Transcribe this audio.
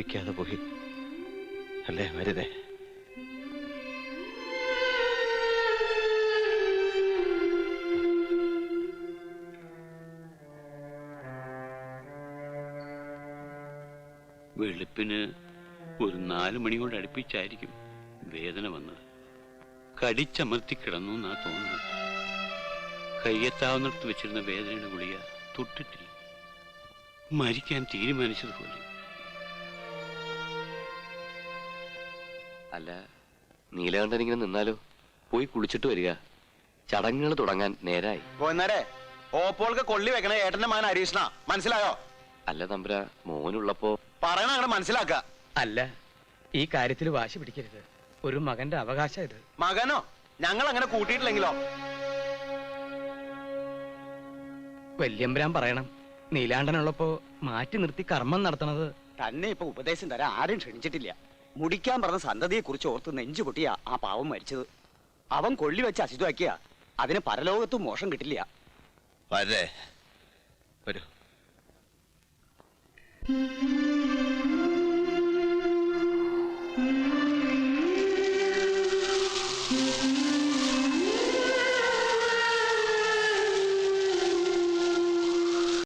അടുപ്പിക്കാതെ പോയി അല്ലേ മരുതേ? വെളുപ്പിന് ഒരു 4 മണി കൊണ്ട് അടുപ്പിച്ചായിരിക്കും വേദന വന്നത്. കടിച്ചമർത്തി കിടന്നു എന്നാ തോന്നുന്നത്. കയ്യെത്താവുന്നിടത്ത് വെച്ചിരുന്ന വേദനയുടെ ഗുളിക തൊട്ടിട്ടില്ല. മരിക്കാൻ തീരുമാനിച്ചതുപോലെ. അല്ല, നീലകണ്ഠൻ ഇങ്ങനെ നിന്നാലോ? പോയി കുളിച്ചിട്ട് വരിക. ചടങ്ങുകൾ തുടങ്ങാൻ നേരായി. ഓപ്പോൾക്ക് കൊള്ളി വെക്കണ ഏട്ടന്റെ മകൻ ഹരീഷ്ണ, മനസ്സിലായോ? അല്ല തമ്പുരാ, മോനുള്ളപ്പോ പറയണ അങ്ങനെ മനസ്സിലാക്ക. അല്ല, ഈ കാര്യത്തിൽ വാശി പിടിക്കരുത്. ഒരു മകന്റെ അവകാശം ഇത്. മകനോ? ഞങ്ങൾ അങ്ങനെ കൂട്ടിയിട്ടില്ലെങ്കിലോ? വല്യമ്പരാൻ പറയണം, നീലാണ്ടനുള്ളപ്പോ മാറ്റി നിർത്തി കർമ്മം നടത്തണത്. തന്നെ ഇപ്പൊ ഉപദേശം തരാൻ ആരും ക്ഷണിച്ചിട്ടില്ല. മുടിക്കാൻ പറഞ്ഞ സന്തതിയെ കുറിച്ച് ഓർത്ത് നെഞ്ചു പൊട്ടിയ ആ പാവം മരിച്ചത്. അവൻ കൊള്ളി വെച്ച് അശുദ്ധമാക്കിയ അതിന് പരലോകത്തും മോശം കിട്ടില്ല. വരൂ.